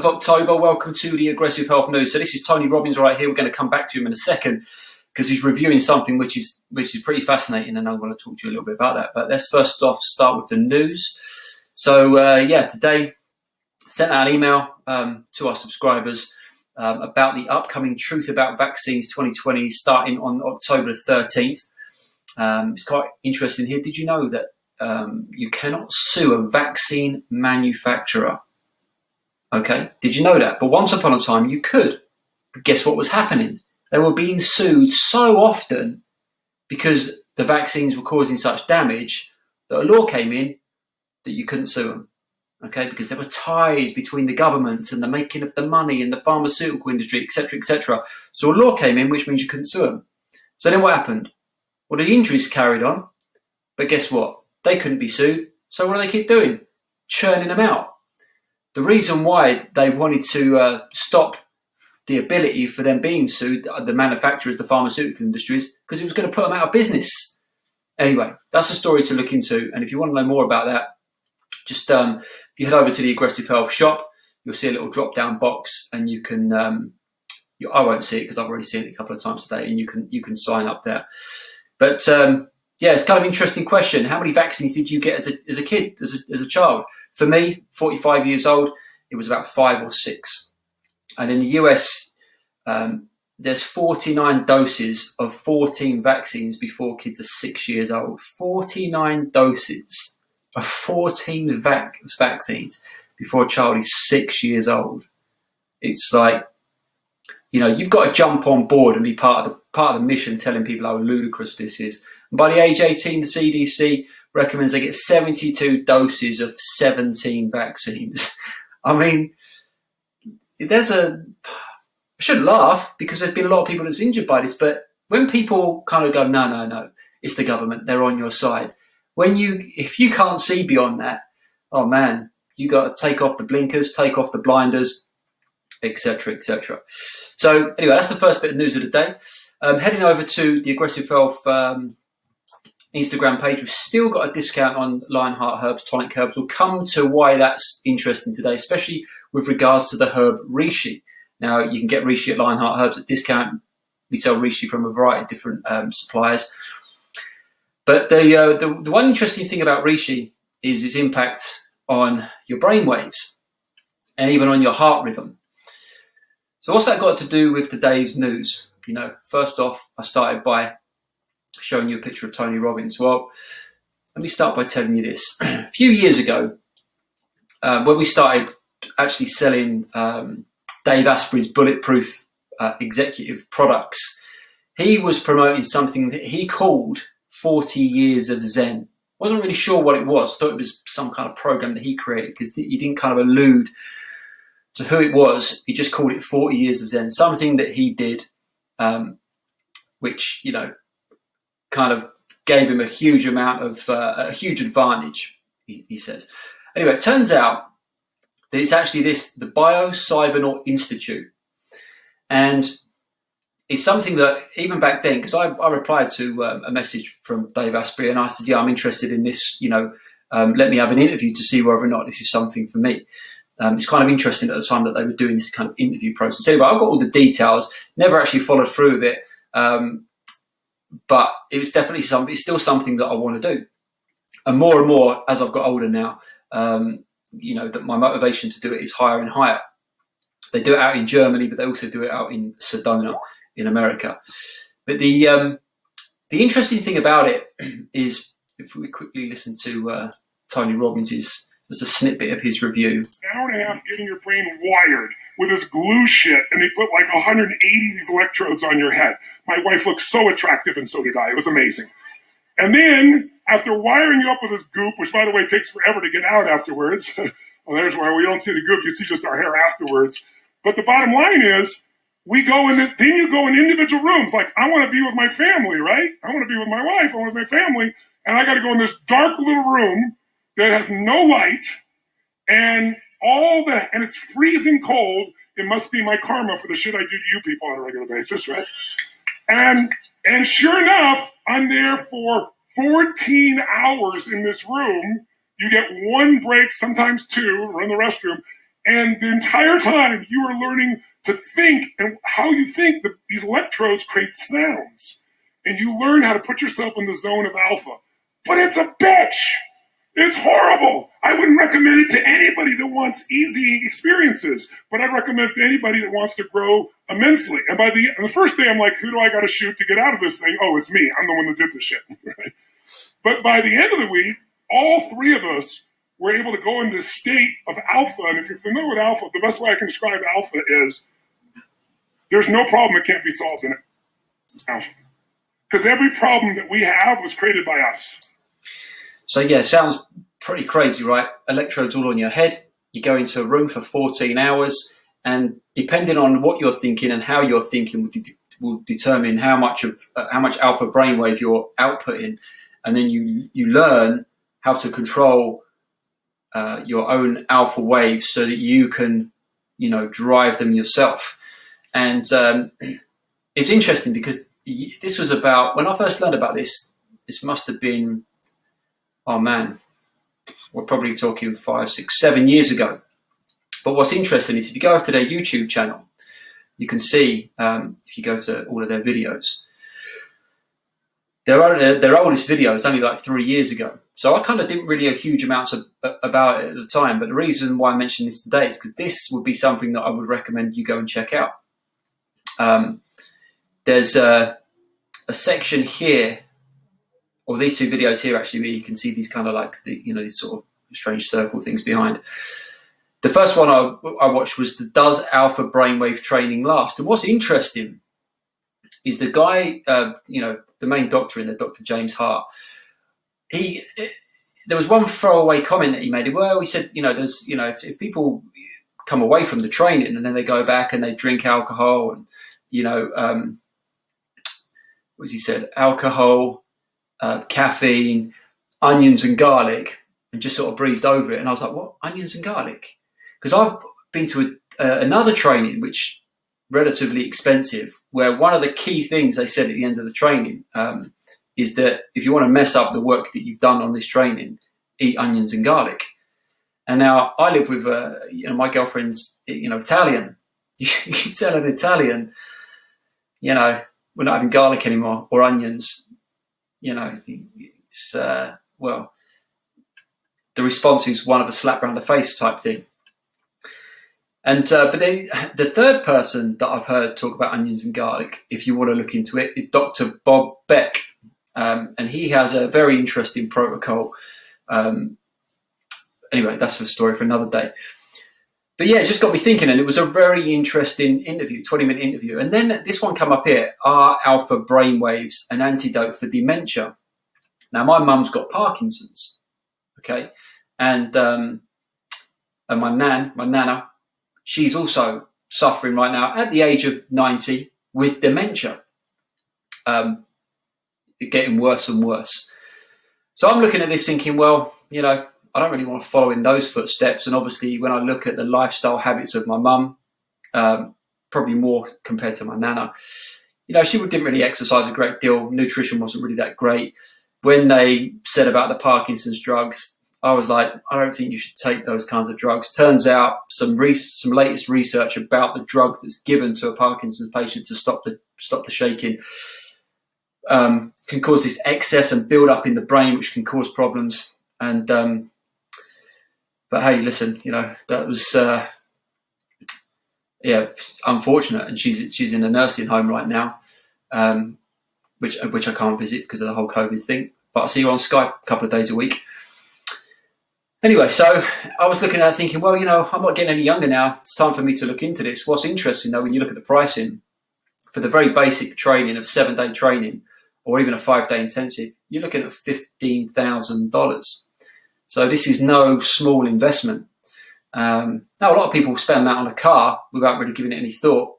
Of October. Welcome to the Aggressive Health News. So this is Tony Robbins right here. We're going to come back to him in a second because he's reviewing something which is pretty fascinating, and I'm going to talk to you a little bit about that. But let's first off start with the news. So today sent out an email to our subscribers about the upcoming Truth About Vaccines 2020 starting on October 13th. It's quite interesting here. Did you know that you cannot sue a vaccine manufacturer? Okay, did you know that? But once upon a time you could. But guess what was happening? They were being sued so often because the vaccines were causing such damage that a law came in that you couldn't sue them. Okay, because there were ties between the governments and the making of the money and the pharmaceutical industry, etc., etc. So a law came in which means you couldn't sue them. So then what happened? Well, the injuries carried on, but guess what? They couldn't be sued. So what do they keep doing? Churning them out. The reason why they wanted to stop the ability for them being sued, the manufacturers, the pharmaceutical industries, because it was going to put them out of business. Anyway, that's a story to look into. And if you want to know more about that, just if you head over to the Aggressive Health shop, you'll see a little drop-down box, and you can. I won't see it because I've already seen it a couple of times today, and you can sign up there. But it's kind of an interesting question. How many vaccines did you get as a kid, as a child? For me, 45 years old, it was about 5 or 6. And in the US, there's 49 doses of 14 vaccines before kids are 6 years old. 49 doses of 14 vaccines before a child is 6 years old. It's like, you've got to jump on board and be part of the mission, telling people how ludicrous this is. And by the age 18, the CDC recommends they get 72 doses of 17 vaccines. I mean, I shouldn't laugh because there's been a lot of people that's injured by this, but when people kind of go, no, it's the government, they're on your side. If you can't see beyond that, oh man, you got to take off the blinkers, take off the blinders, etc., etc. So anyway, that's the first bit of news of the day. Heading over to the Aggressive Health Instagram page, we've still got a discount on Lionheart Herbs, tonic herbs. We'll come to why that's interesting today, especially with regards to the herb Reishi. Now, you can get Reishi at Lionheart Herbs at discount. We sell Reishi from a variety of different suppliers. But the one interesting thing about Reishi is its impact on your brain waves and even on your heart rhythm. So what's that got to do with today's news? First off, I started by showing you a picture of Tony Robbins. Well, let me start by telling you this. A few years ago, when we started actually selling Dave Asprey's Bulletproof executive products, he was promoting something that he called 40 Years of Zen. Wasn't really sure what it was. Thought it was some kind of program that he created because he didn't kind of allude to who it was. He just called it 40 Years of Zen, something that he did, which, kind of gave him a huge amount of, a huge advantage, he says. Anyway, it turns out that it's actually the Biocybernaut Institute. And it's something that even back then, because I replied to a message from Dave Asprey and I said, I'm interested in this, let me have an interview to see whether or not this is something for me. It's kind of interesting at the time that they were doing this kind of interview process. Anyway, I've got all the details, never actually followed through with it. But it was definitely it's still something that I want to do. And more as I've got older now, that my motivation to do it is higher and higher. They do it out in Germany, but they also do it out in Sedona in America. But the interesting thing about it is, if we quickly listen to Tony Robbins' just a snippet of his review. An hour and a half getting your brain wired with this glue shit, and they put like 180 of these electrodes on your head. My wife looked so attractive, and so did I. It was amazing. And then, after wiring you up with this goop, which, by the way, takes forever to get out afterwards. Well, there's why we don't see the goop. You see just our hair afterwards. But the bottom line is, then you go in individual rooms. Like, I want to be with my family, right? I want to be with my wife. I want to be with my family. And I got to go in this dark little room that has no light, and it's freezing cold. It must be my karma for the shit I do to you people on a regular basis, right? And sure enough, I'm there for 14 hours in this room. You get one break, sometimes two, run the restroom, And the entire time you are learning to think, and how you think that these electrodes create sounds. And you learn how to put yourself in the zone of alpha. But it's a bitch. It's horrible. I wouldn't recommend it to anybody that wants easy experiences, but I'd recommend it to anybody that wants to grow immensely. And by the first day, I'm like, who do I got to shoot to get out of this thing? Oh, it's me. I'm the one that did the shit. Right? But by the end of the week, all three of us were able to go into this state of alpha. And if you're familiar with alpha, the best way I can describe alpha is there's no problem that can't be solved in alpha. Because every problem that we have was created by us. So yeah, sounds pretty crazy, right? Electrodes all on your head. You go into a room for 14 hours, and depending on what you're thinking and how you're thinking will determine how much alpha brainwave you're outputting, and then you learn how to control your own alpha waves so that you can, drive them yourself. And it's interesting because this was about, when I first learned about this must have been, oh man, we're probably talking 5, 6, 7 years ago. But what's interesting is if you go over to their YouTube channel, you can see, if you go to all of their videos, their oldest video is only like 3 years ago. So I kind of didn't really know huge amounts about it at the time. But the reason why I mentioned this today is because this would be something that I would recommend you go and check out. There's a section here, or these two videos here actually, where you can see these kind of like these sort of strange circle things behind. The first one I watched was the Does Alpha Brainwave Training Last? And what's interesting is the guy, the main doctor in there, Dr. James Hart, there was one throwaway comment that he made. Well, he said, if people come away from the training and then they go back and they drink alcohol and, what he said, alcohol, caffeine, onions and garlic, and just sort of breezed over it. And I was like, what, onions and garlic? Because I've been to another training, which relatively expensive, where one of the key things they said at the end of the training is that if you want to mess up the work that you've done on this training, eat onions and garlic. And now I live with, my girlfriend's, Italian. You can tell an Italian, we're not having garlic anymore or onions. It's, the response is one of a slap around the face type thing. And but then the third person that I've heard talk about onions and garlic, if you want to look into it, is Dr. Bob Beck. And he has a very interesting protocol. Anyway, that's a story for another day. But yeah, it just got me thinking, and it was a very interesting interview, 20-minute interview. And then this one come up here, Are Alpha Brainwaves an Antidote for Dementia? Now, my mum's got Parkinson's, okay? And my nana, she's also suffering right now at the age of 90 with dementia. Getting worse and worse. So I'm looking at this thinking, well, I don't really want to follow in those footsteps. And obviously, when I look at the lifestyle habits of my mum, probably more compared to my nana, she didn't really exercise a great deal. Nutrition wasn't really that great. When they said about the Parkinson's drugs, I was like, I don't think you should take those kinds of drugs. Turns out some latest research about the drug that's given to a Parkinson's patient to stop the shaking can cause this excess and build up in the brain, which can cause problems. And but hey, listen, that was unfortunate. And she's in a nursing home right now, which I can't visit because of the whole COVID thing. But I see her on Skype a couple of days a week. Anyway, so I was looking at it thinking, well, I'm not getting any younger now. It's time for me to look into this. What's interesting, though, when you look at the pricing for the very basic training of 7-day training or even a 5-day intensive, you're looking at $15,000. So this is no small investment. Now, a lot of people spend that on a car without really giving it any thought.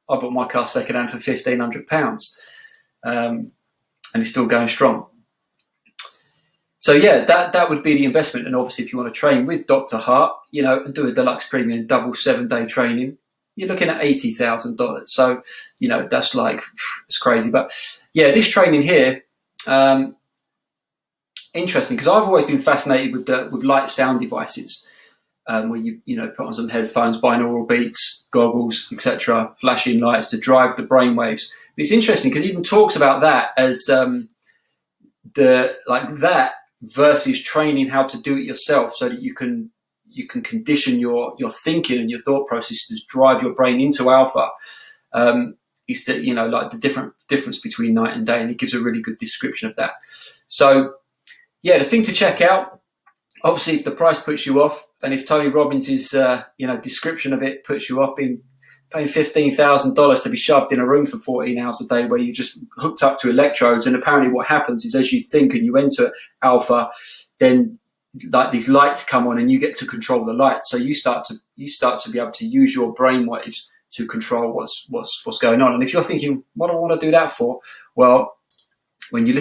I bought my car secondhand for £1,500, and it's still going strong. So yeah, that would be the investment. And obviously, if you want to train with Dr. Hart, and do a deluxe premium double 7-day training, you're looking at $80,000. So, that's like, it's crazy. But yeah, this training here, interesting, because I've always been fascinated with light sound devices. where you know, put on some headphones, binaural beats, goggles, etc., flashing lights to drive the brainwaves. It's interesting because he even talks about that as that versus training how to do it yourself, so that you can condition your thinking and your thought processes, drive your brain into alpha. Is that, you know, like the difference between night and day, and he gives a really good description of that. So yeah, the thing to check out, obviously, if the price puts you off, and if Tony Robbins' description of it puts you off, paying $15,000 to be shoved in a room for 14 hours a day where you just hooked up to electrodes, and apparently what happens is as you think and you enter alpha, then like these lights come on and you get to control the light. So you start to be able to use your brain waves to control what's going on. And if you're thinking, what do I want to do that for? Well, when you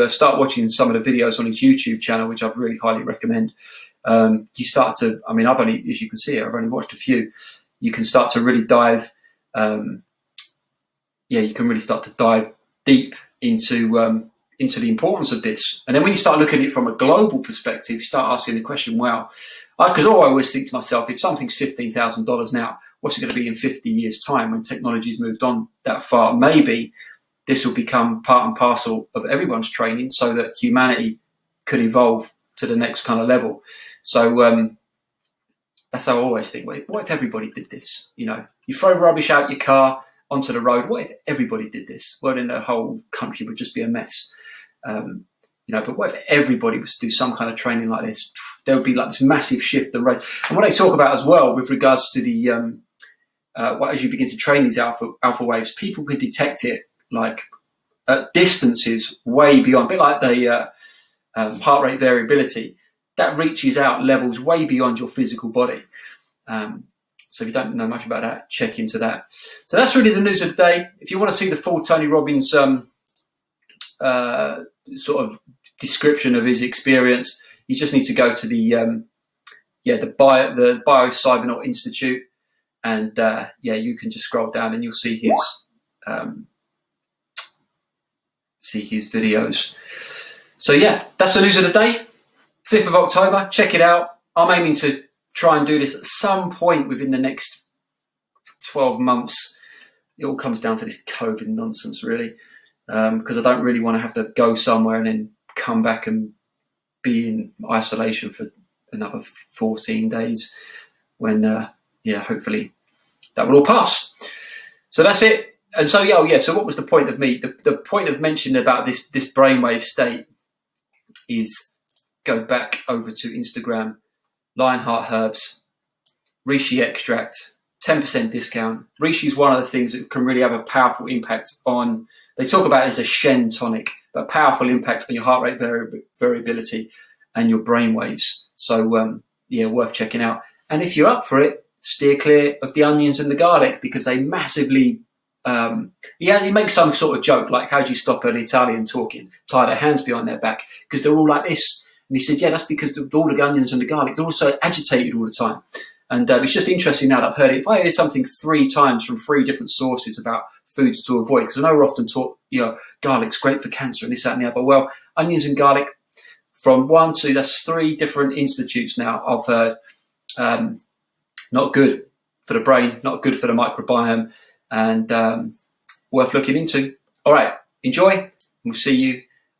start watching some of the videos on his YouTube channel, which I really highly recommend, you start to, I mean, as you can see, I've only watched a few. You can start to really dive, you can really start to dive deep into the importance of this. And then when you start looking at it from a global perspective, you start asking the question, well, because I always think to myself, if something's $15,000 now, what's it going to be in 50 years' time when technology's moved on that far? Maybe this will become part and parcel of everyone's training so that humanity could evolve to the next kind of level. So that's how I always think. What if everybody did this? You know, you throw rubbish out your car onto the road. What if everybody did this? Well, then the whole country would just be a mess. But what if everybody was to do some kind of training like this? There would be like this massive shift. And what they talk about as well with regards to the as you begin to train these alpha waves, people can detect it like at distances way beyond, a bit like the heart rate variability. That reaches out levels way beyond your physical body. So if you don't know much about that, check into that. So that's really the news of the day. If you want to see the full Tony Robbins sort of description of his experience, you just need to go to the Biocybernaut Institute, and you can just scroll down and you'll see his videos. So yeah, that's the news of the day. 5th of October, check it out. I'm aiming to try and do this at some point within the next 12 months. It all comes down to this COVID nonsense, really, because I don't really want to have to go somewhere and then come back and be in isolation for another 14 days when, hopefully that will all pass. So that's it. And so, so what was the point of me? The point of mentioning about this brainwave state is go back over to Instagram, Lionheart Herbs, Reishi extract, 10% discount. Reishi is one of the things that can really have a powerful impact on, they talk about it as a Shen tonic, but powerful impact on your heart rate variability and your brain waves. So, worth checking out. And if you're up for it, steer clear of the onions and the garlic because they massively, you make some sort of joke like, how do you stop an Italian talking? Tie their hands behind their back because they're all like this. And he said, that's because of all the onions and the garlic. They're also agitated all the time. And it's just interesting now that I've heard it. If I hear something 3 times from 3 different sources about foods to avoid, because I know we're often taught, garlic's great for cancer and this, that, and the other. Well, onions and garlic from 1 to, that's 3 different institutes now I've heard. Not good for the brain, not good for the microbiome, and worth looking into. All right, enjoy. We'll see you